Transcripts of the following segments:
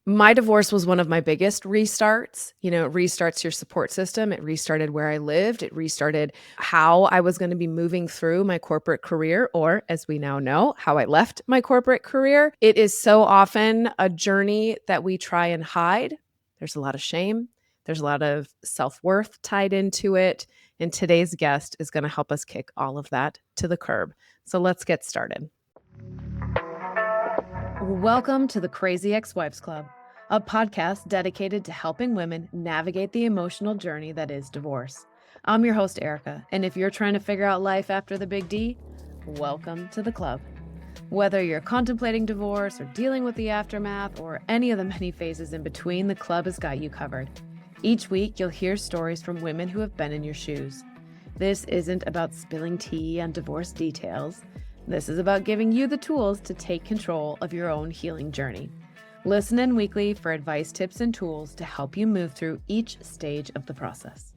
My divorce was one of my biggest restarts. It restarts your support system. It restarted where I lived. It restarted how I was going to be moving through my corporate career, or as we now know, how I left my corporate career. It is so often a journey that we try and hide. There's a lot of shame. There's a lot of self-worth tied into it. And today's guest is going to help us kick all of that to the curb. So let's get started. Welcome to the Crazy Ex-Wives Club, a podcast dedicated to helping women navigate the emotional journey that is divorce. I'm your host, Erica, and if you're trying to figure out life after the big D, welcome to the club. Whether you're contemplating divorce or dealing with the aftermath or any of the many phases in between, the club has got you covered. Each week, you'll hear stories from women who have been in your shoes. This isn't about spilling tea on divorce details. This is about giving you the tools to take control of your own healing journey. Listen in weekly for advice, tips, and tools to help you move through each stage of the process.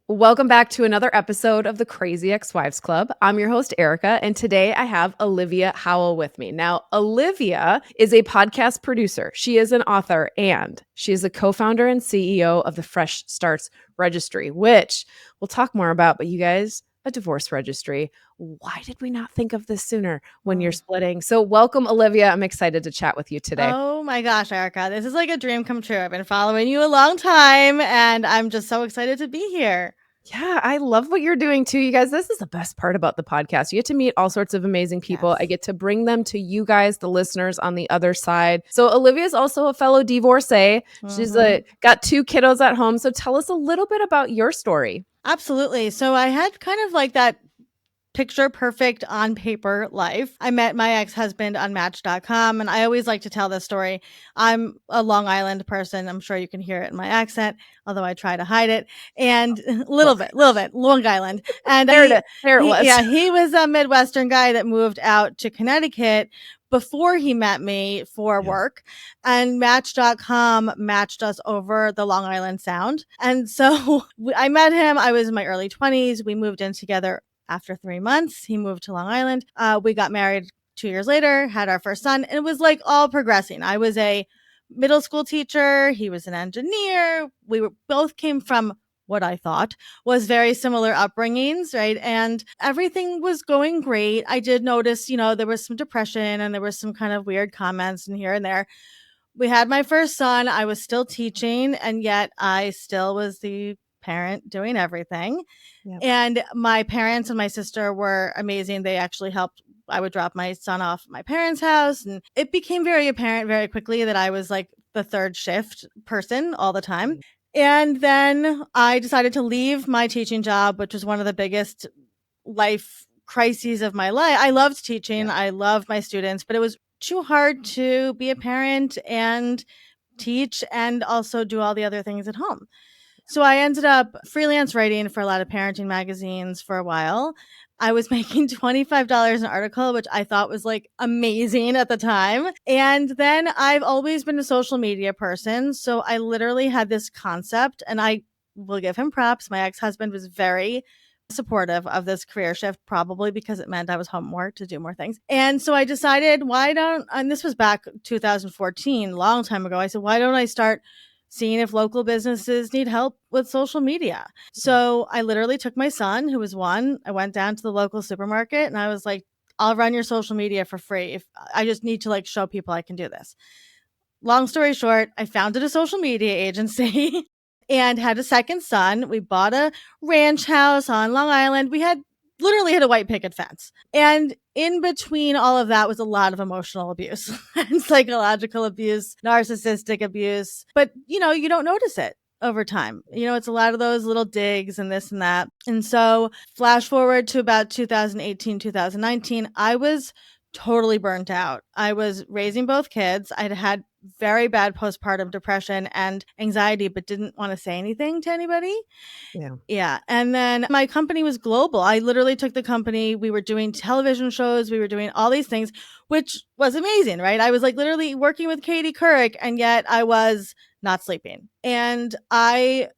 Welcome back to another episode of the Crazy Ex-Wives Club. I'm your host, Erica, and today I have Olivia Howell with me. Now, Olivia is a podcast producer. She is an author, and she is a co-founder and CEO of the Fresh Starts Registry, which we'll talk more about. But you guys, a divorce registry. Why did we not think of this sooner when you're splitting? So welcome, Olivia. I'm excited to chat with you today. Oh my gosh, Erica. This is like a dream come true. I've been following you a long time, and I'm just so excited to be here. Yeah, I love what you're doing too. You guys, this is the best part about the podcast. You get to meet all sorts of amazing people. Yes. I get to bring them to you guys, the listeners on the other side. So Olivia is also a fellow divorcee. She's got 2 kiddos at home. So tell us a little bit about your story. Absolutely. So I had kind of like that picture perfect on paper life. I met my ex-husband on Match.com, and I always like to tell this story. I'm a Long Island person. I'm sure you can hear it in my accent, although I try to hide it. And a little bit, Long Island. And There it was. he was a Midwestern guy that moved out to Connecticut before he met me for work, and Match.com matched us over the Long Island Sound. And so I met him. I was in my early 20s. We moved in together. After 3 months, he moved to Long Island. We got married 2 years later, had our first son, and it was like all progressing. I was a middle school teacher. He was an engineer. We both came from what I thought was very similar upbringings, right? And everything was going great. I did notice, there was some depression and there was some kind of weird comments and here and there. We had my first son. I was still teaching, and yet I still was the parent doing everything. Yep. And my parents and my sister were amazing. They actually helped. I would drop my son off at my parents' house, and it became very apparent very quickly that I was like the third shift person all the time. And then I decided to leave my teaching job, which was one of the biggest life crises of my life. I loved teaching. I loved my students, but it was too hard to be a parent and teach and also do all the other things at home. So I ended up freelance writing for a lot of parenting magazines for a while. I was making $25 an article, which I thought was like amazing at the time. And then I've always been a social media person. So I literally had this concept, and I will give him props. My ex-husband was very supportive of this career shift, probably because it meant I was home more to do more things. And so I decided, and this was back 2014, long time ago. I said, why don't I start seeing if local businesses need help with social media? So I literally took my son, who was 1. I went down to the local supermarket and I was like, I'll run your social media for free. If I just need to like show people I can do this. Long story short, I founded a social media agency and had a second son. We bought a ranch house on Long Island. We had literally had a white picket fence. And in between all of that was a lot of emotional abuse and psychological abuse, narcissistic abuse. But, you don't notice it over time. It's a lot of those little digs and this and that. And so flash forward to about 2018, 2019, I was totally burnt out. I was raising both kids. I'd had very bad postpartum depression and anxiety, but didn't want to say anything to anybody. Yeah. And then my company was global. I literally took the company. We were doing television shows. We were doing all these things, which was amazing, right? I was like literally working with Katie Couric, and yet I was not sleeping. And I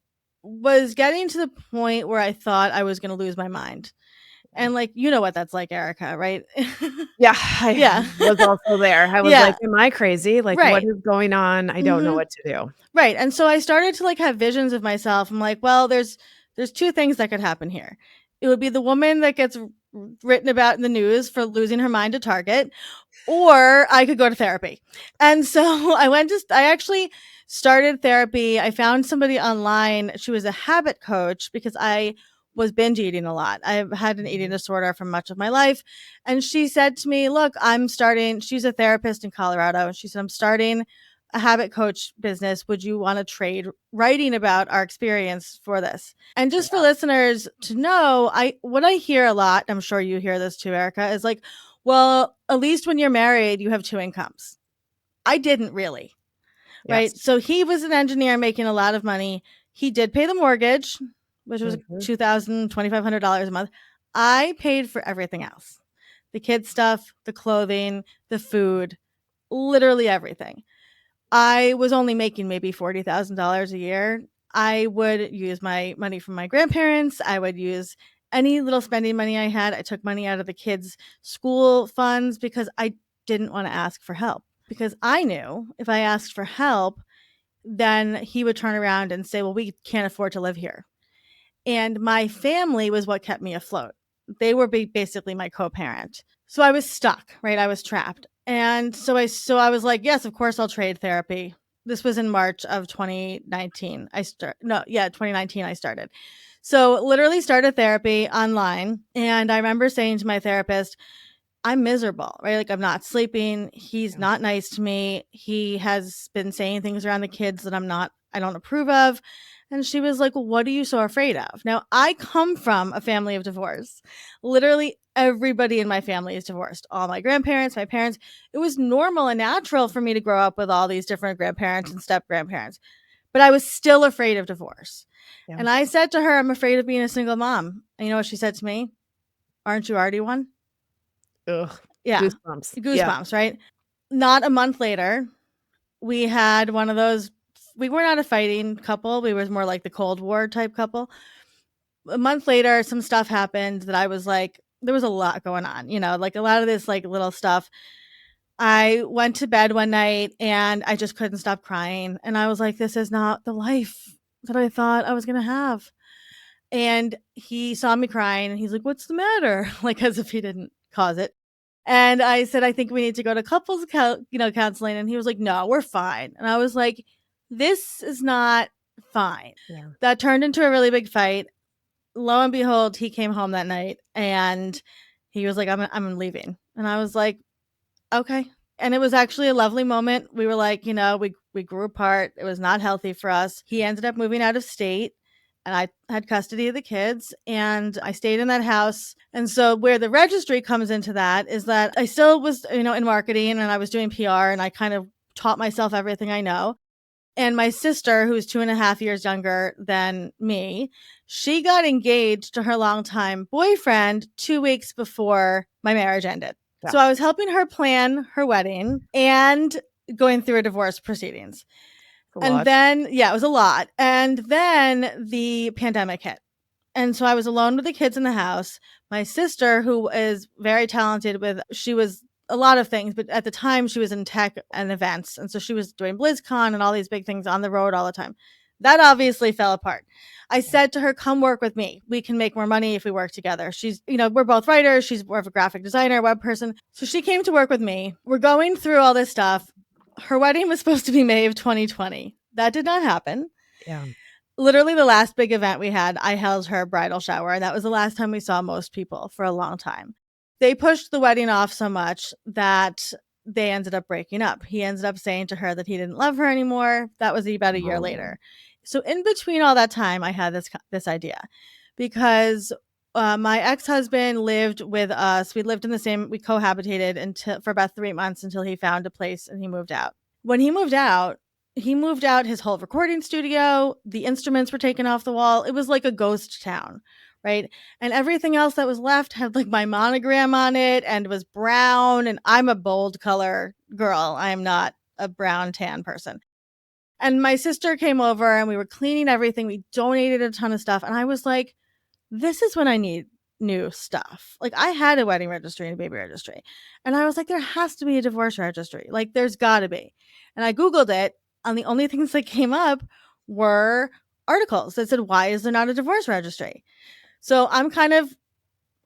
was getting to the point where I thought I was going to lose my mind. And like, you know what that's like, Erica, right? Yeah, I Yeah. was also there. I was like, Yeah. "Am I crazy? Like, what Right. is going on? I don't know Mhm. what to do." Right. And so I started to like have visions of myself. I'm like, well, there's two things that could happen here. It would be the woman that gets written about in the news for losing her mind to Target, or I could go to therapy. And so I actually started therapy. I found somebody online. She was a habit coach because I was binge eating a lot. I've had an eating Mhm. disorder for much of my life. And she said to me, look, she's a therapist in Colorado. And she said, I'm starting a habit coach business. Would you want to trade writing about our experience for this? And just for Yeah. listeners to know, what I hear a lot, I'm sure you hear this too, Erica, is like, well, at least when you're married, you have two incomes. I didn't really, right? Yes. So he was an engineer making a lot of money. He did pay the mortgage, which was Mhm. $2,000, $2,500 a month. I paid for everything else, the kids' stuff, the clothing, the food, literally everything. I was only making maybe $40,000 a year. I would use my money from my grandparents. I would use any little spending money I had. I took money out of the kids' school funds because I didn't want to ask for help. Because I knew if I asked for help, then he would turn around and say, well, we can't afford to live here. And my family was what kept me afloat. They were basically my co-parent. So I was stuck, right? I was trapped. And so I was like, yes, of course I'll trade therapy. This was in March of 2019. 2019 I started. So literally started therapy online. And I remember saying to my therapist, I'm miserable, right? Like I'm not sleeping. He's Yeah. not nice to me. He has been saying things around the kids that I don't approve of. And she was like, well, what are you so afraid of? Now, I come from a family of divorce. Literally everybody in my family is divorced. All my grandparents, my parents. It was normal and natural for me to grow up with all these different grandparents and step grandparents, but I was still afraid of divorce. Yeah. And I said to her, I'm afraid of being a single mom. And you know what she said to me? Aren't you already one? Ugh. Yeah. Goosebumps. Yeah. Goosebumps, right? Not a month later, we had one of those. We were not a fighting couple. We was more like the Cold War type couple. A month later, some stuff happened that I was like, there was a lot going on, like a lot of this like little stuff. I went to bed one night and I just couldn't stop crying. And I was like, this is not the life that I thought I was going to have. And he saw me crying and he's like, what's the matter? Like as if he didn't cause it. And I said, I think we need to go to counseling. And he was like, no, we're fine. And I was like, this is not fine. Yeah. That turned into a really big fight. Lo and behold, he came home that night and he was like, I'm leaving. And I was like, okay. And it was actually a lovely moment. We were like, we grew apart. It was not healthy for us. He ended up moving out of state and I had custody of the kids and I stayed in that house. And so where the registry comes into that is that I still was, in marketing and I was doing PR and I kind of taught myself everything I know. And my sister, who's 2.5 years younger than me, she got engaged to her longtime boyfriend 2 weeks before my marriage ended. Yeah. So I was helping her plan her wedding and going through a divorce proceedings. It's a And lot. then, yeah, it was a lot. And then the pandemic hit. And so I was alone with the kids in the house. My sister, who is very talented she was a lot of things, but at the time she was in tech and events. And so she was doing BlizzCon and all these big things on the road all the time. That obviously fell apart. I said to her, come work with me. We can make more money if we work together. We're both writers. She's more of a graphic designer, web person. So she came to work with me. We're going through all this stuff. Her wedding was supposed to be May of 2020. That did not happen. Yeah. Literally the last big event we had, I held her bridal shower. And that was the last time we saw most people for a long time. They pushed the wedding off so much that they ended up breaking up. He ended up saying to her that he didn't love her anymore. That was about a year Oh. later. So in between all that time, I had this idea because my ex-husband lived with us. We cohabitated for about 3 months until he found a place and he moved out. When he moved out his whole recording studio. The instruments were taken off the wall. It was like a ghost town, right? And everything else that was left had like my monogram on it and was brown. And I'm a bold color girl. I'm not a brown tan person. And my sister came over and we were cleaning everything. We donated a ton of stuff. And I was like, this is when I need new stuff. Like I had a wedding registry and a baby registry. And I was like, there has to be a divorce registry. Like there's gotta be. And I Googled it, and the only things that came up were articles that said, why is there not a divorce registry? So I'm kind of,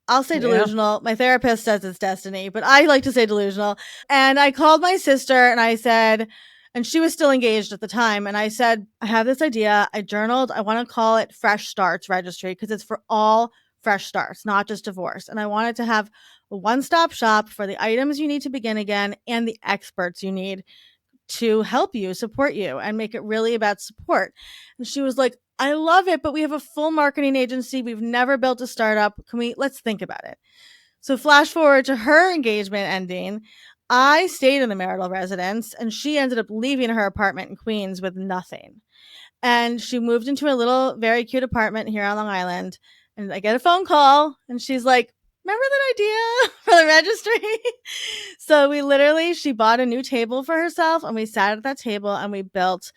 I'll say Yeah. delusional. My therapist says it's destiny, but I like to say delusional. And I called my sister and I said, and she was still engaged at the time. And I said, I have this idea. I journaled. I want to call it Fresh Starts Registry because it's for all fresh starts, not just divorce. And I wanted to have a one stop shop for the items you need to begin again and the experts you need to help you, support you, and make it really about support. And she was like, I love it, but we have a full marketing agency. We've never built a startup. Let's think about it. So, flash forward to her engagement ending. I stayed in the marital residence and she ended up leaving her apartment in Queens with nothing. And she moved into a little, very cute apartment here on Long Island. And I get a phone call and she's like, remember that idea for the registry? So she bought a new table for herself and we sat at that table and we built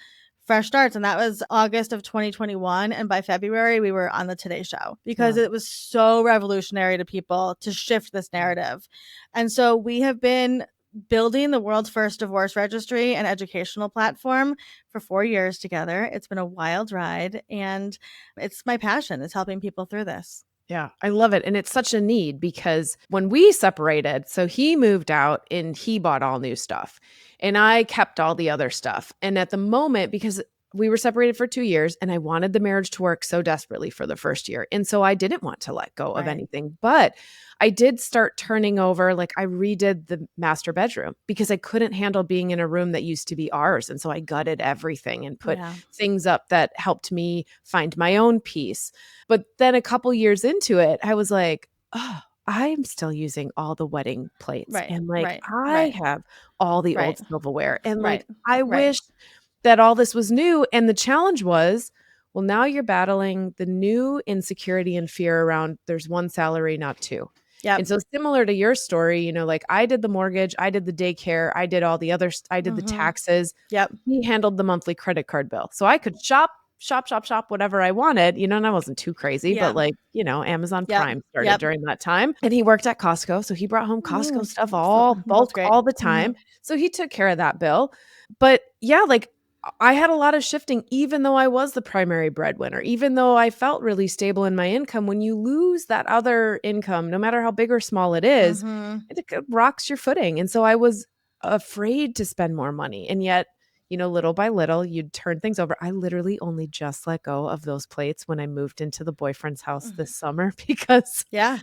Fresh Starts. And that was August of 2021. And by February, we were on the Today Show because Wow. it was so revolutionary to people to shift this narrative. And so we have been building the world's first divorce registry and educational platform for 4 years together. It's been a wild ride and it's my passion is helping people through this. Yeah, I love it. And it's such a need because when we separated, so he moved out and he bought all new stuff and I kept all the other stuff. And at the moment, because we were separated for 2 years and I wanted the marriage to work so desperately for the first year. And so I didn't want to let go of Right. anything, but I did start turning over, like I redid the master bedroom because I couldn't handle being in a room that used to be ours. And so I gutted everything and put Yeah. things up that helped me find my own peace. But then a couple years into it, I was like, oh, I'm still using all the wedding plates Right. and like Right. I Right. have all the old Right. silverware. And like Right. I Right. wish that all this was new. And the challenge was, well, now you're battling the new insecurity and fear around there's one salary, not two. Yep. And so similar to your story, like I did the mortgage, I did the daycare, I did all the other, I did the Mhm. taxes. Yep. He handled the monthly credit card bill. So I could shop, whatever I wanted, and I wasn't too crazy, but Yeah. like, Amazon Yep. Prime started Yep. during that time. And he worked at Costco. So he brought home Costco Mm. stuff So all that's bulk great. all the time. Mhm. So he took care of that bill. But yeah, like I had a lot of shifting, even though I was the primary breadwinner, even though I felt really stable in my income. When you lose that other income, no matter how big or small it is, Mhm. it rocks your footing. And so I was afraid to spend more money. And yet, little by little, you'd turn things over. I literally only just let go of those plates when I moved into the boyfriend's house Mhm. this summer because Yeah.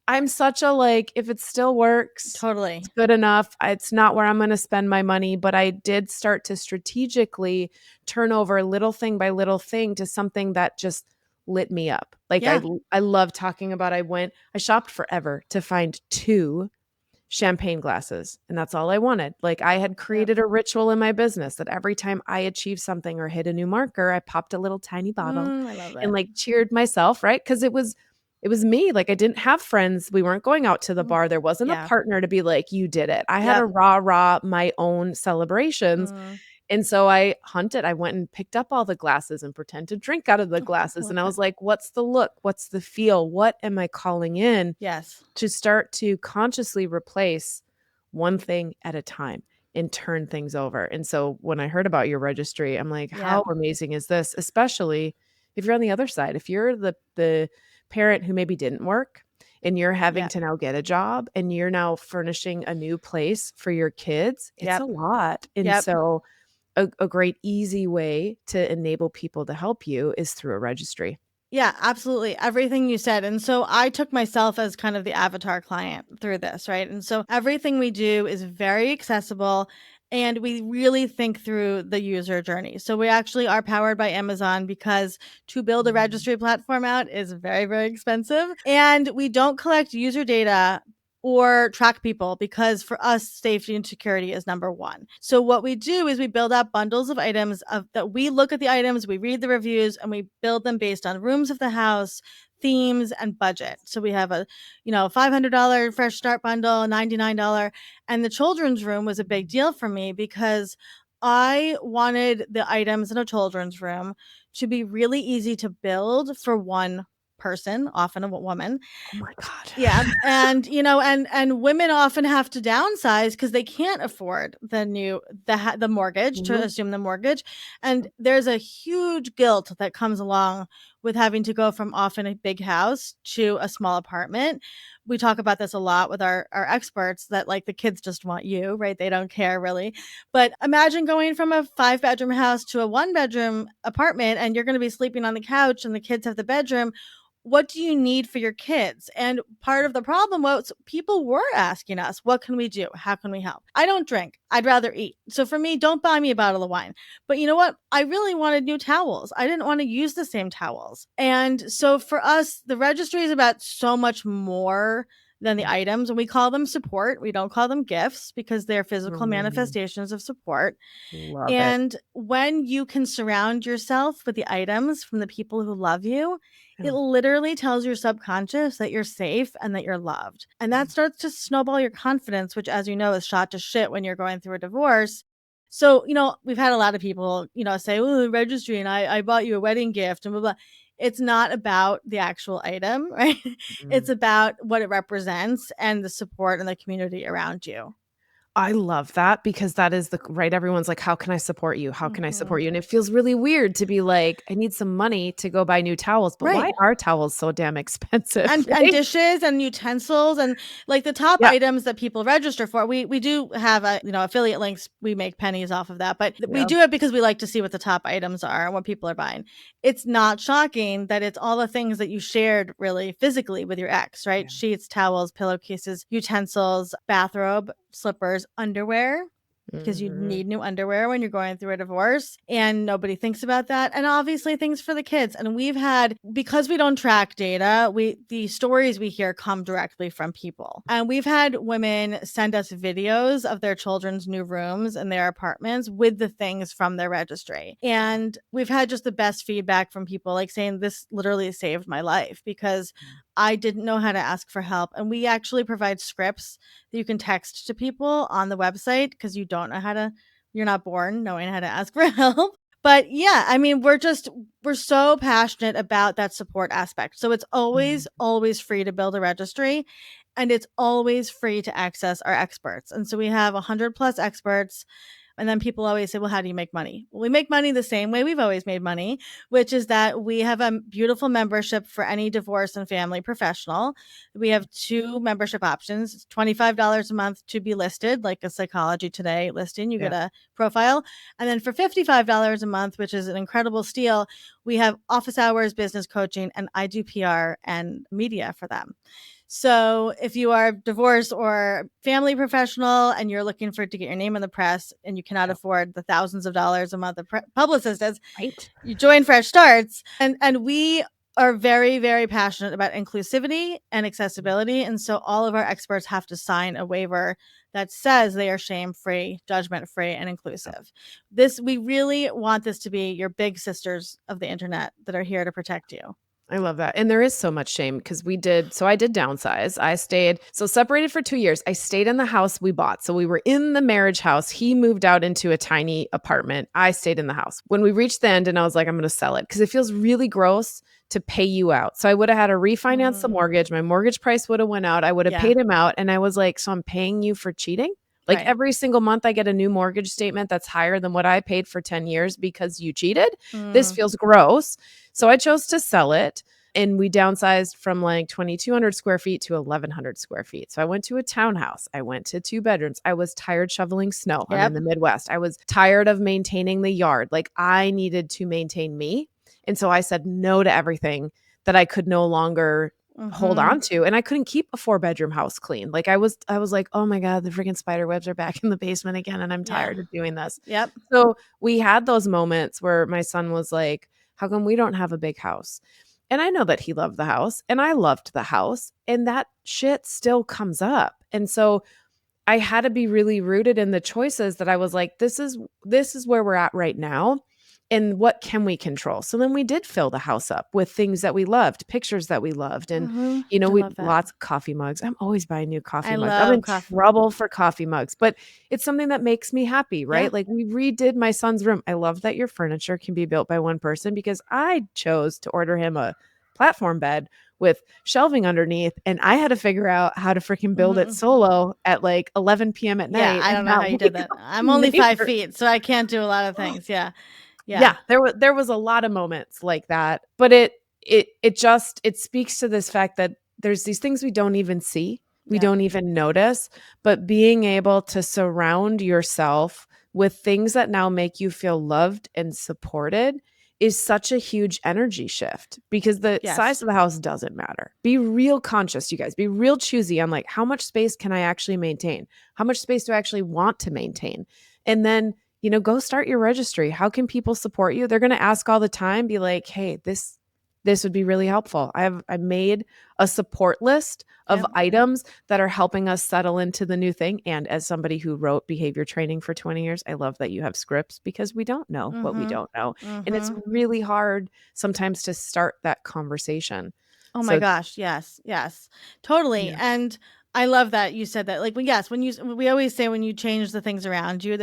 I'm such a like, if it still works, it's Totally. good enough. It's not where I'm going to spend my money, but I did start to strategically turn over little thing by little thing to something that just lit me up. Like Yeah. I love talking about I shopped forever to find two champagne glasses and that's all I wanted. Like I had Yep. created a ritual in my business that every time I achieved something or hit a new marker, I popped a little tiny bottle I love and it. like cheered myself, right? Cuz it was me. Like I didn't have friends. We weren't going out to the Mm. bar. There wasn't a Yeah. partner to be like, you did it. I had a Yep. rah my own celebrations. Mm. And so I hunted. I went and picked up all the glasses and pretend to drink out of the glasses. Love And I it. was like, what's the look? What's the feel? What am I calling in? Yes. To start to consciously replace one thing at a time and turn things over. And so when I heard about your registry, I'm like, how Yep. amazing is this? Especially if you're on the other side, if you're the parent who maybe didn't work and you're having Yep. to now get a job and you're now furnishing a new place for your kids, it's a Yep. lot. And Yep. so a great easy way to enable people to help you is through a registry. Yeah, absolutely. Everything you said. And so I took myself as kind of the avatar client through this, right? And so everything we do is very accessible and we really think through the user journey. So we actually are powered by Amazon because to build a Mm. registry platform out is very, very expensive. And we don't collect user data or track people because for us safety and security is number one. So what we do is we build out bundles of items that we look at the items, we read the reviews and we build them based on rooms of the house, themes and budget. So we have a $500 fresh start bundle, $99, and the children's room was a big deal for me because I wanted the items in a children's room to be really easy to build for one person, often a woman. Oh my God. Yeah, and and women often have to downsize because they can't afford the mortgage, to Mhm. assume the mortgage, and there's a huge guilt that comes along with having to go from often a big house to a small apartment. We talk about this a lot with our experts, that like the kids just want you, right? They don't care really. But imagine going from a 5-bedroom house to a 1-bedroom apartment, and you're going to be sleeping on the couch and the kids have the bedroom. What do you need for your kids? And part of the problem was people were asking us, what can we do? How can we help? I don't drink. I'd rather eat. So for me, don't buy me a bottle of wine. But you know what? I really wanted new towels. I didn't want to use the same towels. And so for us, the registry is about so much more than the items. And we call them support. We don't call them gifts because they're physical Mm, manifestations of support. love it. And when you can surround yourself with the items from the people who love you, it Yeah. literally tells your subconscious that you're safe and that you're loved. And that starts to snowball your confidence, which, as you know, is shot to shit when you're going through a divorce. So, we've had a lot of people, say, oh, the registry, and I bought you a wedding gift and blah, blah. It's not about the actual item, right? It's Mm. about what it represents and the support and the community around you. I love that because that is the right. Everyone's like, how can I support you? How can I Mhm. support you? And it feels really weird to be like, I need some money to go buy new towels, but why Right. are towels so damn expensive? And Right? dishes and utensils and like the top Yeah. items that people register for. We do have affiliate links. We make pennies off of that, but we Yeah. do it because we like to see what the top items are and what people are buying. It's not shocking that it's all the things that you shared really physically with your ex, right? Yeah. Sheets, towels, pillowcases, utensils, bathrobe, slippers, underwear, because you Mhm. need new underwear when you're going through a divorce, and nobody thinks about that. And obviously things for the kids. And we've had, because we don't track data, the stories we hear come directly from people. And we've had women send us videos of their children's new rooms in their apartments with the things from their registry. And we've had just the best feedback from people, like saying this literally saved my life because I didn't know how to ask for help. And we actually provide scripts that you can text to people on the website because you're not born knowing how to ask for help. But yeah, I mean, we're so passionate about that support aspect. So it's Mhm. always free to build a registry, and it's always free to access our experts. And so we have 100 plus experts. And then people always say, well, how do you make money? Well, we make money the same way we've always made money, which is that we have a beautiful membership for any divorce and family professional. We have two membership options. It's $25 a month to be listed, like a Psychology Today listing. You get Yeah. a profile. And then for $55 a month, which is an incredible steal, we have office hours, business coaching, and I do PR and media for them. So if you are divorced or family professional and you're looking to get your name in the press and you cannot Yeah. afford the thousands of dollars a month of publicist is, Right. you join Fresh Starts. And we are very, very passionate about inclusivity and accessibility. And so all of our experts have to sign a waiver that says they are shame free, judgment free, and inclusive. We really want this to be your big sisters of the internet that are here to protect you. I love that. And there is so much shame because I did downsize. I stayed, so separated for 2 years. I stayed in the house we bought. So we were in the marriage house. He moved out into a tiny apartment. I stayed in the house. When we reached the end and I was like, I'm going to sell it because it feels really gross to pay you out. So I would have had to refinance the Mm, mortgage. My mortgage price would have went out. I would have yeah, paid him out. And I was like, so I'm paying you for cheating? Like right. every single month I get a new mortgage statement that's higher than what I paid for 10 years because you cheated. This Mm, feels gross. So I chose to sell it and we downsized from like 2,200 square feet to 1,100 square feet. So I went to a townhouse. I went to 2 bedrooms. I was tired shoveling snow. I'm in yep. the Midwest. I was tired of maintaining the yard. Like I needed to maintain me. And so I said no to everything that I could no longer hold Mhm. on to. And I couldn't keep a 4 bedroom house clean. Like I was like, oh my God, the freaking spider webs are back in the basement again. And I'm Yeah. tired of doing this. Yep. So we had those moments where my son was like, how come we don't have a big house? And I know that he loved the house and I loved the house and that shit still comes up. And so I had to be really rooted in the choices that I was like, this is where we're at right now. And what can we control? So then we did fill the house up with things that we loved, pictures that we loved. And, Mhm. you know, I we love that. lots of coffee mugs. I'm always buying new coffee I mugs. I'm love in coffee. trouble for coffee mugs, but it's something that makes me happy, Yeah. right? Like we redid my son's room. I love that your furniture can be built by one person because I chose to order him a platform bed with shelving underneath, and I had to figure out how to freaking build it Mhm. solo at like 11 p.m. at Yeah, night I and don't know how not you did wake that. up I'm only 5 neighbors. feet, so I can't do a lot of things. Yeah. Yeah, Yeah. there was a lot of moments like that, but it speaks to this fact that there's these things we don't even see, we Yeah. don't even notice, but being able to surround yourself with things that now make you feel loved and supported is such a huge energy shift because the size Yes. of the house doesn't matter. Be real conscious, you guys. Be real choosy on like how much space can I actually maintain? How much space do I actually want to maintain? And then go start your registry. How can people support you? They're going to ask all the time, be like, "Hey, this would be really helpful. I made a support list of Yep. items that are helping us settle into the new thing." And as somebody who wrote behavior training for 20 years, I love that you have scripts because we don't know what we Mhm. don't know. And it's Mhm. really hard sometimes to start that conversation. Oh my So, gosh, yes, yes. Totally, yeah. and I love that you said that, like, when yes, when you we always say when you change the things around you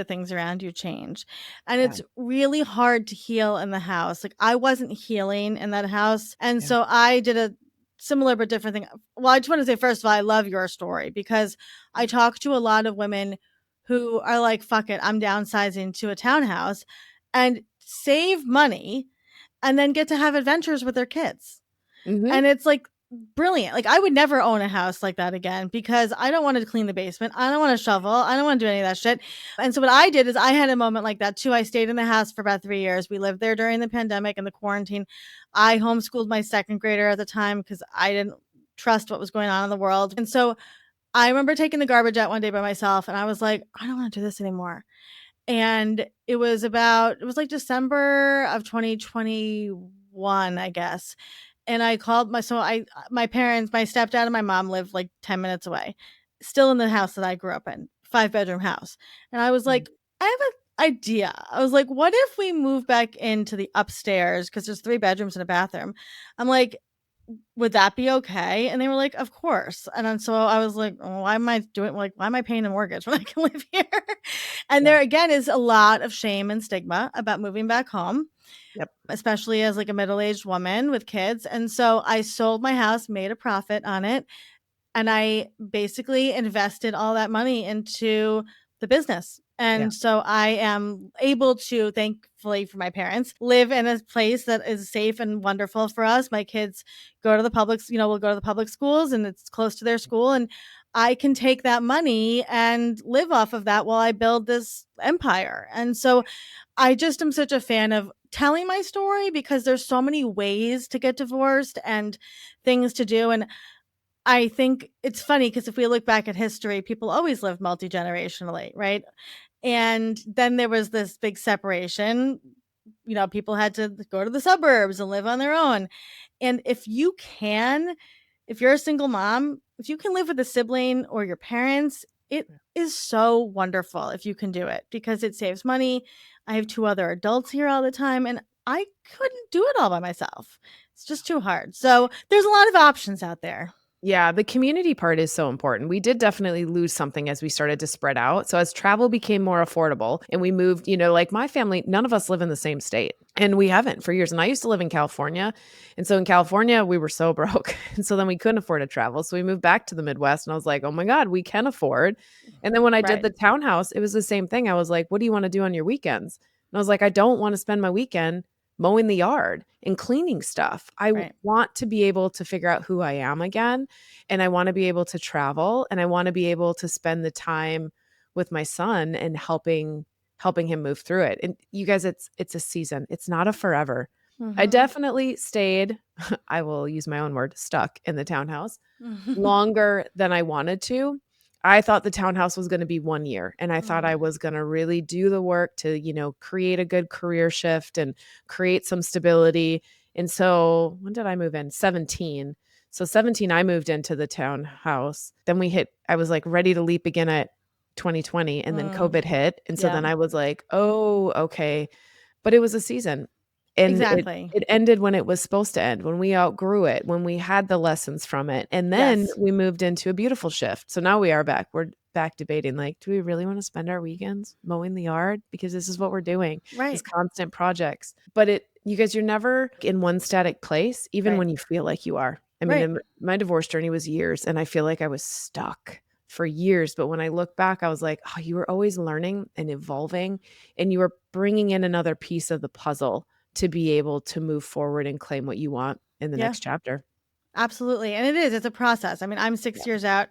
change, and Yeah. it's really hard to heal in the house, like, I wasn't healing in that house, and Yeah. so I did a similar but different thing. Well, I just wanna say, first of all, I love your story because I talk to a lot of women who are like, "Fuck it, I'm downsizing to a townhouse," and save money, and then get to have adventures with their kids. Mhm. And it's, like, brilliant. Like, I would never own a house like that again because I don't wanna clean the basement. I don't wanna shovel. I don't wanna do any of that shit. And so what I did is I had a moment like that too. I stayed in the house for about 3 years. We lived there during the pandemic and the quarantine. I homeschooled my 2nd grader at the time because I didn't trust what was going on in the world. And so I remember taking the garbage out one day by myself, and I was like, "I don't wanna do this anymore." And it was like December of 2021, I guess. And I called my parents, my stepdad and my mom lived like 10 minutes away, still in the house that I grew up in, 5-bedroom house. And I was Mm. like, "I have an idea." I was like, "What if we move back into the upstairs?" Because there's 3 bedrooms and a bathroom. I'm like, "Would that be okay?" And they were like, "Of course." And then so I was like, "Oh, why am I paying a mortgage when I can live here?" And Yeah. there again is a lot of shame and stigma about moving back home, Yep. especially as like a middle-aged woman with kids. And so I sold my house, made a profit on it, and I basically invested all that money into the business. Yeah. And so I am able to, thankfully for my parents, live in a place that is safe and wonderful for us. My kids go to the will go to the public schools and it's close to their school. And I can take that money and live off of that while I build this empire. And so I just am such a fan of telling my story because there's so many ways to get divorced and things to do. And I think it's funny because if we look back at history, people always lived multi-generationally, right? And then there was this big separation. People had to go to the suburbs and live on their own. And if you're a single mom, if you can live with a sibling or your parents, it is so wonderful if you can do it because it saves money. I have 2 other adults here all the time, and I couldn't do it all by myself. It's just too hard. So there's a lot of options out there. Yeah, the community part is so important. We did definitely lose something as we started to spread out. So as travel became more affordable and we moved, like my family, none of us live in the same state. And we haven't for years. And I used to live in California. And so in California, we were so broke. And so then we couldn't afford to travel. So we moved back to the Midwest and I was like, "Oh my God, we can afford." And then when I did Right. the townhouse, it was the same thing. I was like, "What do you want to do on your weekends?" And I was like, "I don't want to spend my weekend mowing the yard and cleaning stuff. Right. Want to be able to figure out who I am again, and I want to be able to travel, and I want to be able to spend the time with my son and helping him move through it." And you guys, it's a season. It's not a forever. I Mhm. definitely stayed, I will use my own word, stuck in the townhouse Mhm. longer than I wanted to. I thought the townhouse was going to be 1 year, and I thought Mm. I was going to really do the work to, create a good career shift and create some stability. And so when did I move in? 17. So 17, I moved into the townhouse. Then I was like ready to leap again at 2020, and then Mm. COVID hit. And so Yeah. then I was like, oh, okay. But it was a season. And it Exactly. it ended when it was supposed to end, when we outgrew it, when we had the lessons from it, and then Yes. we moved into a beautiful shift. So now we are back. We're back debating, like, do we really want to spend our weekends mowing the yard? Because this is what we're doing, these Right. constant projects. But you guys, you're never in one static place, even Right. when you feel like you are. I mean, Right. my divorce journey was years, and I feel like I was stuck for years. But when I look back, I was like, oh, you were always learning and evolving, and you were bringing in another piece of the puzzle to be able to move forward and claim what you want in the Yeah. next chapter. Absolutely. And it's a process. I mean, I'm 6 years out.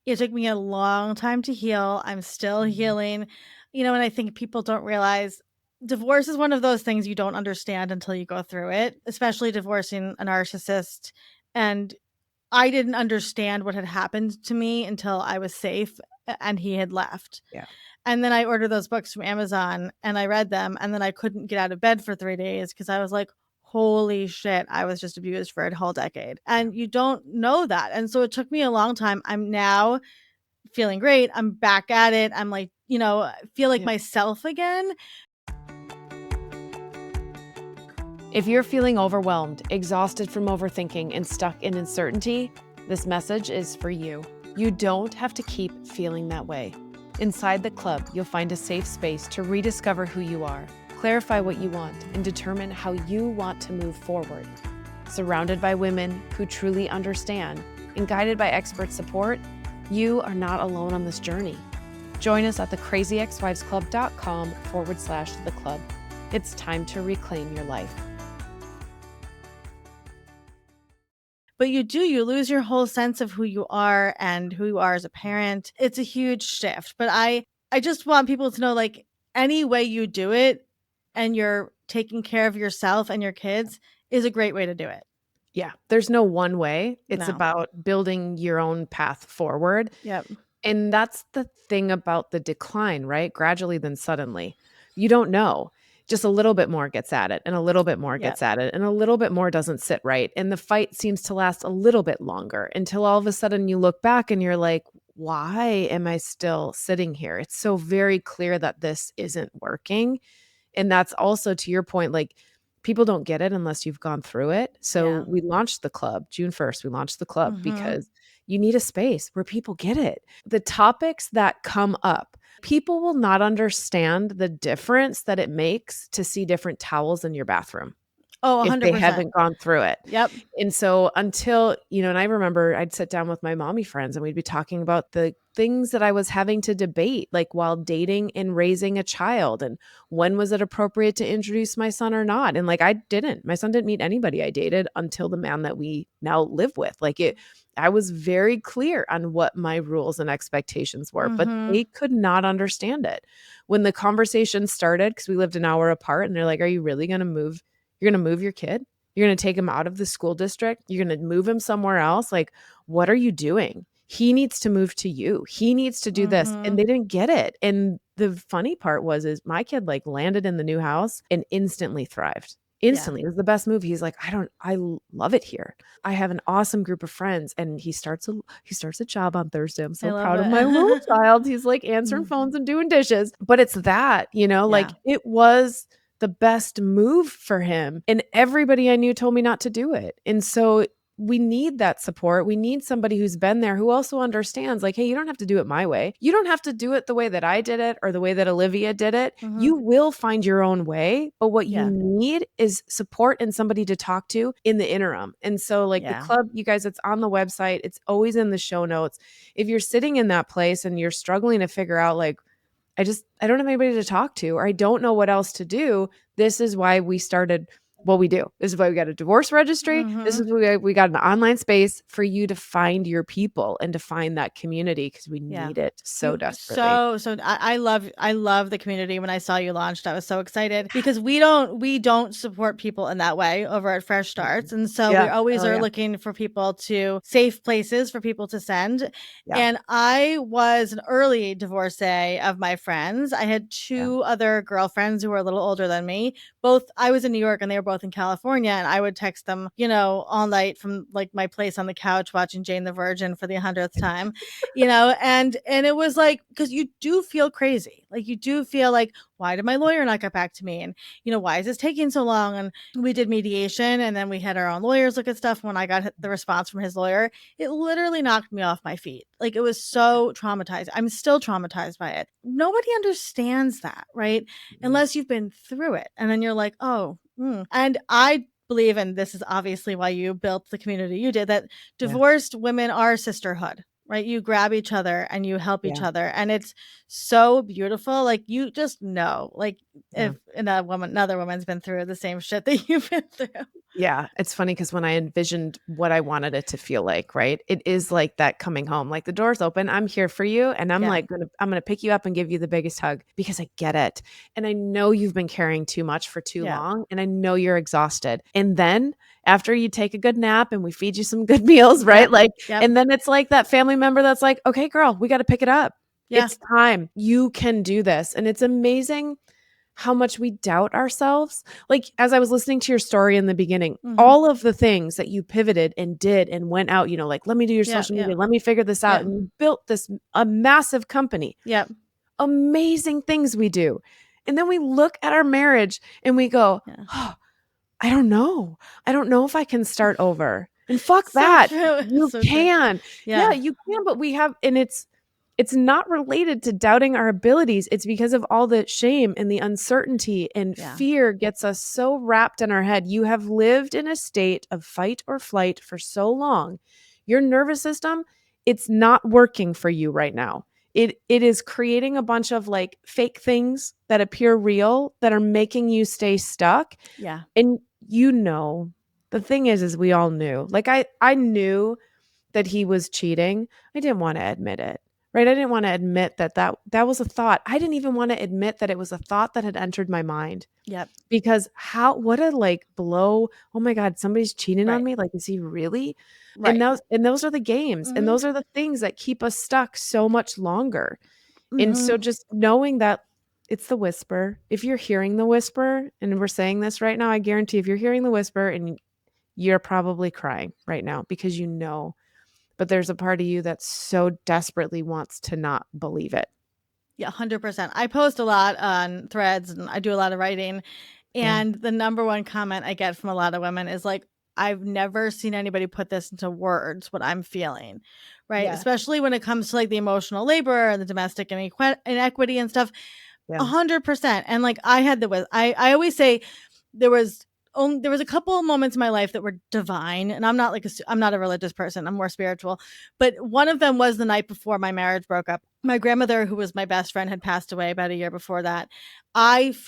It took me a long time to heal. I'm still Mhm. healing. And I think people don't realize divorce is one of those things you don't understand until you go through it, especially divorcing a narcissist. And I didn't understand what had happened to me until I was safe and he had left. Yeah. And then I ordered those books from Amazon and I read them, and then I couldn't get out of bed for 3 days because I was like, "Holy shit, I was just abused for a whole decade." Yeah. And you don't know that. And so it took me a long time. I'm now feeling great. I'm back at it. I'm like, feel like Yeah. myself again. If you're feeling overwhelmed, exhausted from overthinking, and stuck in uncertainty, this message is for you. You don't have to keep feeling that way. Inside the club, you'll find a safe space to rediscover who you are, clarify what you want, and determine how you want to move forward. Surrounded by women who truly understand and guided by expert support, you are not alone on this journey. Join us at thecrazyexwivesclub.com/the club. It's time to reclaim your life. But you lose your whole sense of who you are and who you are as a parent. It's a huge shift. But I just want people to know, like, any way you do it and you're taking care of yourself and your kids is a great way to do it. Yeah, there's no one way. It's No. about building your own path forward. Yep. And that's the thing about the decline, right? Gradually, then suddenly. You don't know. Just a little bit more gets at it, and a little bit more Yep. gets at it, and a little bit more doesn't sit right. And the fight seems to last a little bit longer until all of a sudden you look back and you're like, why am I still sitting here? It's so very clear that this isn't working. And that's also to your point, like, people don't get it unless you've gone through it. So Yeah. we launched the club June 1st. We launched the club Mhm. because you need a space where people get it. The topics that come up, people will not understand the difference that it makes to see different towels in your bathroom Oh, if they 100%. haven't gone through it. Yep. And so until, and I remember I'd sit down with my mommy friends and we'd be talking about the things that I was having to debate, like while dating and raising a child, and when was it appropriate to introduce my son or not. And like, my son didn't meet anybody I dated until the man that we now live with. I was very clear on what my rules and expectations were, but Mhm. they could not understand it. When the conversation started, because we lived an hour apart, and they're like, are you really going to move? You're going to move your kid? You're going to take him out of the school district. You're going to move him somewhere else. Like, what are you doing? He needs to move to you. He needs to do this. And Mhm. they didn't get it. And the funny part is my kid like landed in the new house and instantly thrived. Yeah. Instantly. It was the best move. He's like, I love it here. I have an awesome group of friends. And he starts a job on Thursday. I'm I so love proud of my little it. child. He's like answering Mm. phones and doing dishes. But it's that, like Yeah. it was the best move for him. And everybody I knew told me not to do it. And so we need that support. We need somebody who's been there who also understands, like, hey, you don't have to do it my way. You don't have to do it the way that I did it or the way that Olivia did it. Mhm. You will find your own way. But what you Yeah. need is support and somebody to talk to in the interim. And so, like the Yeah. club, you guys, it's on the website, it's always in the show notes. If you're sitting in that place and you're struggling to figure out, like, I don't have anybody to talk to, or I don't know what else to do. This is why we started what we do. This is why we got a divorce registry. This Mhm. is why we got an online space for you to find your people and to find that community, because we Yeah. need it so You desperately. so I love the community. When I saw you launched, I was so excited because we don't support people in that way over at Fresh Starts. Mhm. And so we Yeah. always Oh, are yeah. looking for people to safe places for people to send. Yeah. And I was an early divorcee of my friends. I had Yeah. two other girlfriends who were a little older than me. I was in New York and they were both in California, and I would text them, you know, all night from like my place on the couch watching Jane the Virgin for the 100th time, you know, and it was like, because you do feel crazy. Like you do feel like, why did my lawyer not get back to me? And, you know, why is this taking so long? And we did mediation, and then we had our own lawyers look at stuff. When I got the response from his lawyer, it literally knocked me off my feet. Like it was so traumatized. I'm still traumatized by it. Nobody understands that, right? Unless you've been through it. And then you're like, oh, and I believe, and this is obviously why you built the community you did, that Yeah. divorced women are sisterhood, right? You grab each other and you help each Yeah. other. And it's so beautiful. Like you just know, like Yeah. if another woman's been through the same shit that you've been through. Yeah, it's funny because when I envisioned what I wanted it to feel like, right? It is like that coming home. Like the door's open, I'm here for you, and I'm Yeah. like I'm gonna pick you up and give you the biggest hug because I get it. And I know you've been carrying too much for too Yeah. long, and I know you're exhausted. And then after you take a good nap and we feed you some good meals, right? Yep. Like, Yep. and then it's like that family member that's like, okay, girl, we got to pick it up. Yeah. It's time. You can do this. And it's amazing how much we doubt ourselves. Like, as I was listening to your story in the beginning, Mm-hmm. all of the things that you pivoted and did and went out, you know, like, let me do your Yeah. social Yeah. media, let me figure this out. Yeah. And you built this, a massive company, Yep. amazing things we do. And then we look at our marriage and we go, Yeah. oh, I don't know. I don't know if I can start over. And fuck So that. true. You So true. can. Yeah, Yeah. you can, but we have, and it's not related to doubting our abilities. It's because of all the shame and the uncertainty and Yeah. fear gets us so wrapped in our head. You have lived in a state of fight or flight for so long. Your nervous system, it's not working for you right now. It is creating a bunch of like fake things that appear real that are making you stay stuck. Yeah. And you know, the thing is we all knew. Like I knew that he was cheating. I didn't want to admit it. Right? I didn't want to admit that was a thought. I didn't even want to admit that it was a thought that had entered my mind. Yep. Because what a like blow. Oh my God, somebody's cheating on Right. me. Like, is he really? Right. And those are the games. And Mm-hmm. those are the things that keep us stuck so much longer. And Mm-hmm. so just knowing that it's the whisper. If you're hearing the whisper, and we're saying this right now, I guarantee if you're hearing the whisper and you're probably crying right now because you know, but there's a part of you that so desperately wants to not believe it. Yeah, 100%. I post a lot on Threads and I do a lot of writing. Yeah. And the number one comment I get from a lot of women is like, I've never seen anybody put this into words, what I'm feeling, right? Yeah. Especially when it comes to like the emotional labor and the domestic inequity and stuff. Yeah. 100%. And like I had I always say there was there was a couple of moments in my life that were divine, and I'm not like I'm not a religious person, I'm more spiritual, but one of them was the night before my marriage broke up. My grandmother, who was my best friend, had passed away about a year before that.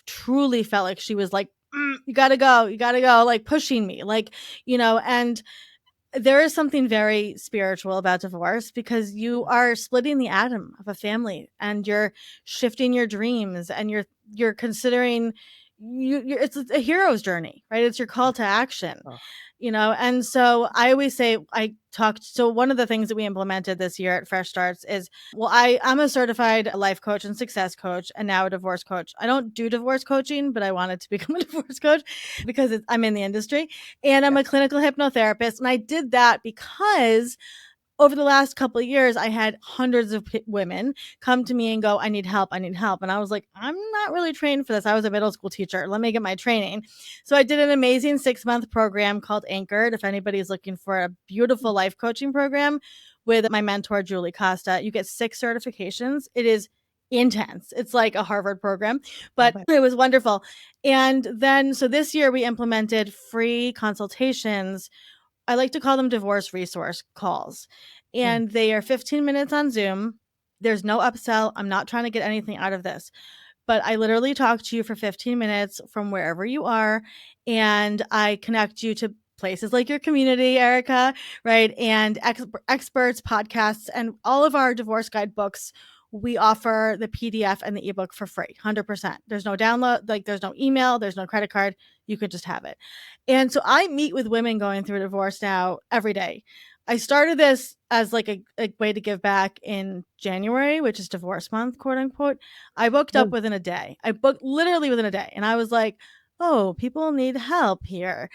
Truly felt like she was like, you gotta go, like pushing me, like, you know. And there is something very spiritual about divorce because you are splitting the atom of a family and you're shifting your dreams and you're considering it's a hero's journey, right? It's your call to action, Oh, you know. And so I always say, so one of the things that we implemented this year at Fresh Starts is, well, I'm a certified life coach and success coach and now a divorce coach. I don't do divorce coaching, but I wanted to become a divorce coach because I'm in the industry, and I'm yeah. a clinical hypnotherapist. And I did that because over the last couple of years, I had hundreds of women come to me and go, I need help. I need help. And I was like, I'm not really trained for this. I was a middle school teacher. Let me get my training. So I did an amazing 6-month program called Anchored. If anybody's looking for a beautiful life coaching program with my mentor, Julie Costa, you get 6 certifications. It is intense. It's like a Harvard program, but Love it. it was wonderful. And then, so this year we implemented free consultations. I like to call them divorce resource calls. Mm. And they are 15 minutes on Zoom. There's no upsell. I'm not trying to get anything out of this, but I literally talk to you for 15 minutes from wherever you are. And I connect you to places like your community, Erica, right? And experts, podcasts, and all of our divorce guide books. We offer the PDF and the ebook for free, 100%. There's no download, like there's no email, there's no credit card. You could just have it. And so I meet with women going through a divorce now every day. I started this as like a way to give back in January, which is divorce month, quote unquote. I booked Yeah. up within a day. I booked literally within a day. And I was like, oh, people need help here.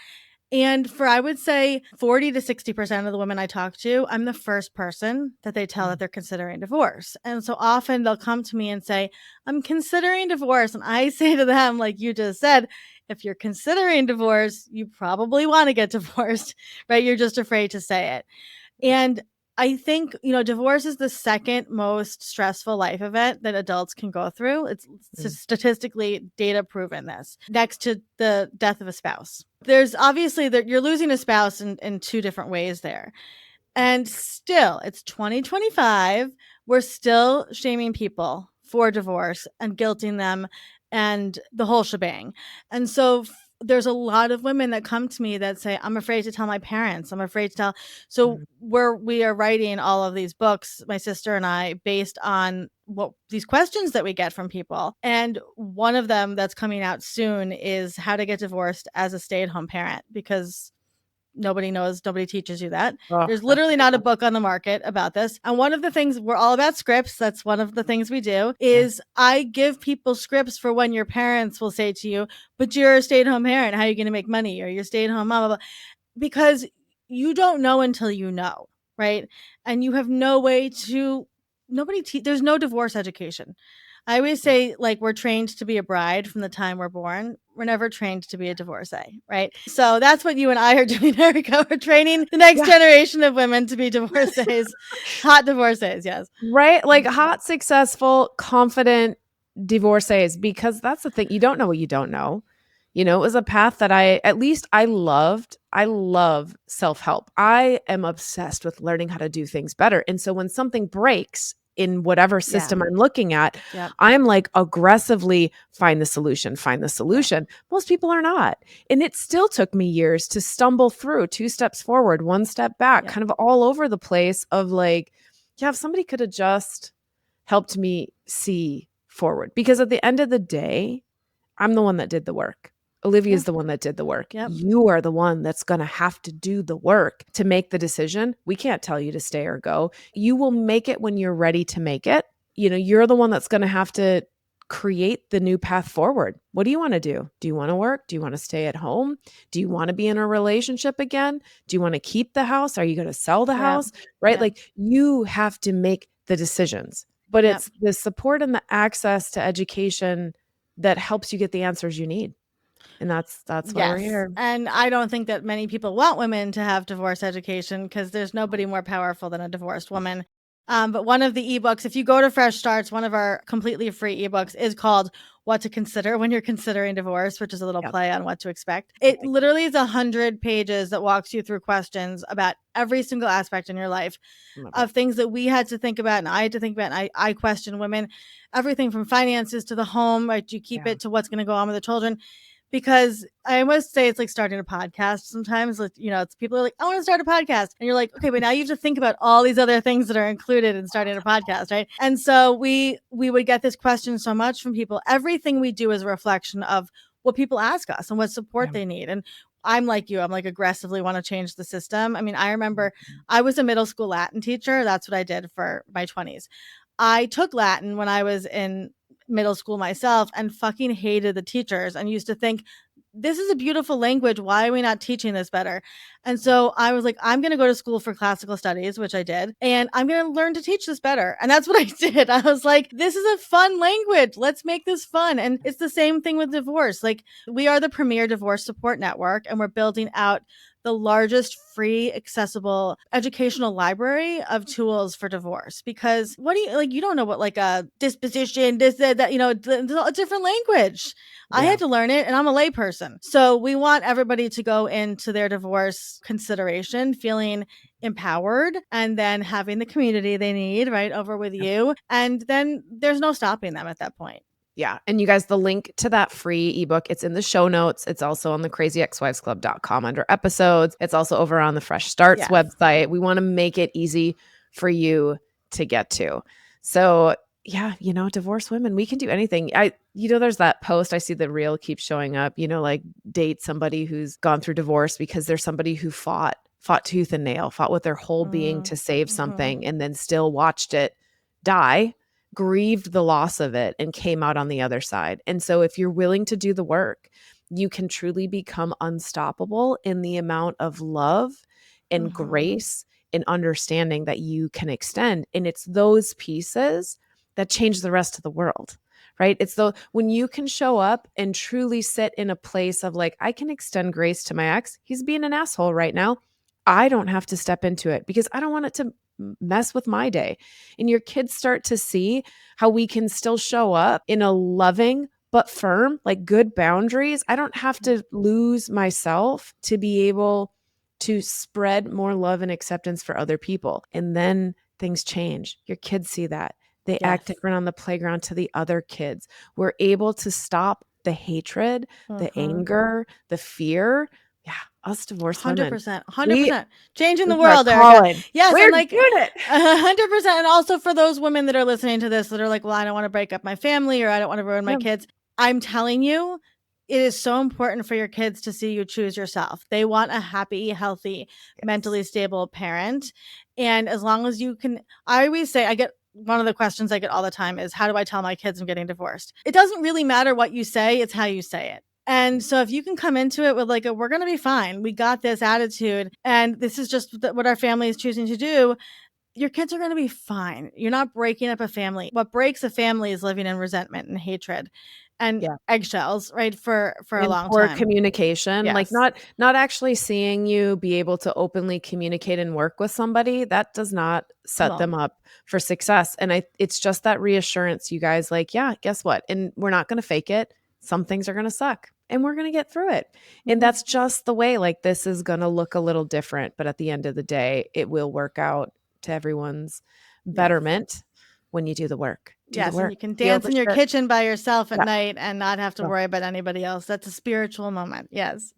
And for, I would say, 40 to 60% of the women I talk to, I'm the first person that they tell that they're considering divorce. And so often they'll come to me and say, I'm considering divorce. And I say to them, like you just said, if you're considering divorce, you probably want to get divorced, right? You're just afraid to say it. And I think, divorce is the second most stressful life event that adults can go through. It's statistically data proven this, next to the death of a spouse. There's obviously that you're losing a spouse in two different ways there. And still, it's 2025. We're still shaming people for divorce and guilting them and the whole shebang. And so there's a lot of women that come to me that say, I'm afraid to tell my parents. I'm afraid to tell. So we are writing all of these books, my sister and I, based on what these questions that we get from people. And one of them that's coming out soon is how to get divorced as a stay-at-home parent, because nobody knows, nobody teaches you that. Oh, There's literally not a book on the market about this. And one of the things, we're all about scripts. That's one of the things we do, is I give people scripts for when your parents will say to you, but you're a stay-at-home parent, how are you going to make money? Or you're stay-at-home mom, blah, blah, blah. Because you don't know until you know, right? And you have no way to, there's no divorce education. I always say, like, we're trained to be a bride from the time we're born. We're never trained to be a divorcee, right? So that's what you and I are doing, Erica. We're training the next generation of women to be divorcees, hot divorcees, yes. Right? Like hot, successful, confident divorcees, because that's the thing. You don't know what you don't know. It was a path that I loved. I love self-help. I am obsessed with learning how to do things better. And so when something breaks in whatever system I'm looking at, I'm like aggressively find the solution. Most people are not. And it still took me years to stumble through 2 steps forward, 1 step back, kind of all over the place of like, if somebody could have just helped me see forward. Because at the end of the day, I'm the one that did the work. Olivia is the one that did the work. You are the one that's going to have to do the work to make the decision. We can't tell you to stay or go. You will make it when you're ready to make it. You're the one that's going to have to create the new path forward. What do you want to do? Do you want to work? Do you want to stay at home? Do you want to be in a relationship again? Do you want to keep the house? Are you going to sell the house? Right? Like, you have to make the decisions. But it's the support and the access to education that helps you get the answers you need. And that's why we're here. And I don't think that many people want women to have divorce education, because there's nobody more powerful than a divorced woman. But one of the ebooks, if you go to Fresh Starts, one of our completely free ebooks is called What to Consider When You're Considering Divorce, which is a little play on what to expect. It literally is 100 pages that walks you through questions about every single aspect in your life of things that we had to think about and I had to think about. And I question women, everything from finances to the home, right? Do you keep it, to what's going to go on with the children? Because I must say, it's like starting a podcast sometimes. It's people are like, I want to start a podcast. And you're like, okay, but now you have to think about all these other things that are included in starting a podcast, right? And so we would get this question so much from people. Everything we do is a reflection of what people ask us and what support they need. And I'm like you, I'm like aggressively want to change the system. I mean, I remember I was a middle school Latin teacher. That's what I did for my 20s. I took Latin when I was in middle school myself and fucking hated the teachers and used to think, this is a beautiful language. Why are we not teaching this better? And so I was like, I'm going to go to school for classical studies, which I did, and I'm going to learn to teach this better. And that's what I did. I was like, this is a fun language. Let's make this fun. And it's the same thing with divorce. Like, we are the premier divorce support network, and we're building out the largest free accessible educational library of tools for divorce. Because you don't know what like a disposition, this, that, a different language. I had to learn it, and I'm a layperson. So we want everybody to go into their divorce consideration feeling empowered, and then having the community they need right over with you. And then there's no stopping them at that point. Yeah. And you guys, the link to that free ebook, it's in the show notes. It's also on the crazyexwivesclub.com under episodes. It's also over on the Fresh Starts website. We want to make it easy for you to get to. So yeah, divorced women, we can do anything. There's that post, I see the reel keeps showing up, like date somebody who's gone through divorce because there's somebody who fought tooth and nail, fought with their whole being to save something, and then still watched it die, grieved the loss of it, and came out on the other side. And so if you're willing to do the work, you can truly become unstoppable in the amount of love and grace and understanding that you can extend. And it's those pieces that change the rest of the world, right? It's when you can show up and truly sit in a place of like, I can extend grace to my ex. He's being an asshole right now. I don't have to step into it because I don't want it to mess with my day. And your kids start to see how we can still show up in a loving but firm, like good boundaries. I don't have to lose myself to be able to spread more love and acceptance for other people. And then things change. Your kids see that. They act different on the playground to the other kids. We're able to stop the hatred, the anger, the fear. Yeah, us divorced women. 100%. Changing the It's our world, Erica. calling. Yes, We're and like doing it. 100%. And also for those women that are listening to this that are like, well, I don't want to break up my family or I don't want to ruin my kids. I'm telling you, it is so important for your kids to see you choose yourself. They want a happy, healthy, mentally stable parent. And as long as you can, I always say, one of the questions I get all the time is, how do I tell my kids I'm getting divorced? It doesn't really matter what you say, it's how you say it. And so if you can come into it with like, we're going to be fine, we got this attitude, and this is just what our family is choosing to do, your kids are going to be fine. You're not breaking up a family. What breaks a family is living in resentment and hatred and eggshells, right? For a long poor time. communication, like not actually seeing you be able to openly communicate and work with somebody, that does not set them up for success. And it's just that reassurance, you guys, like, yeah, guess what? And we're not going to fake it. Some things are going to suck and we're going to get through it. And that's just the way, like, this is going to look a little different, but at the end of the day, it will work out to everyone's betterment when you do the work. And you can dance in your kitchen by yourself at night and not have to worry about anybody else. That's a spiritual moment. Yes.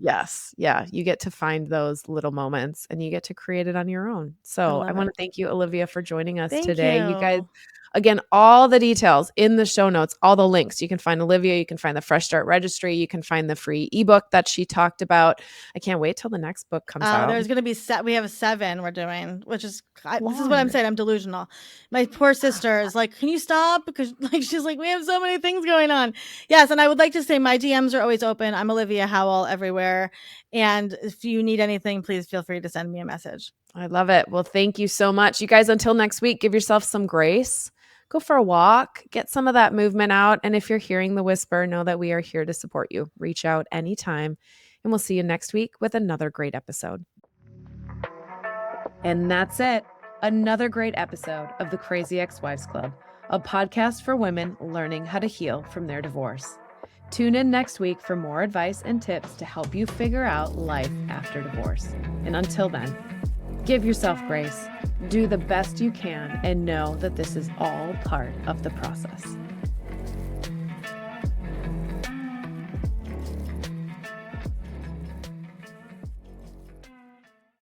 Yeah. You get to find those little moments and you get to create it on your own. So I want to thank you, Olivia, for joining us today. You guys, again, all the details in the show notes, all the links. You can find Olivia, you can find the Fresh Start Registry, you can find the free ebook that she talked about. I can't wait till the next book comes out. There's going to be we have 7 we're doing, which is this is what I'm saying. I'm delusional. My poor sister is like, can you stop? Because like she's like, we have so many things going on. Yes, and I would like to say my DMs are always open. I'm Olivia Howell everywhere, and if you need anything, please feel free to send me a message. I love it. Well, thank you so much. You guys, until next week, give yourself some grace. Go for a walk, get some of that movement out. And if you're hearing the whisper, know that we are here to support you. Reach out anytime. And we'll see you next week with another great episode. And that's it. Another great episode of the Crazy Ex-Wives Club, a podcast for women learning how to heal from their divorce. Tune in next week for more advice and tips to help you figure out life after divorce. And until then, give yourself grace, do the best you can, and know that this is all part of the process.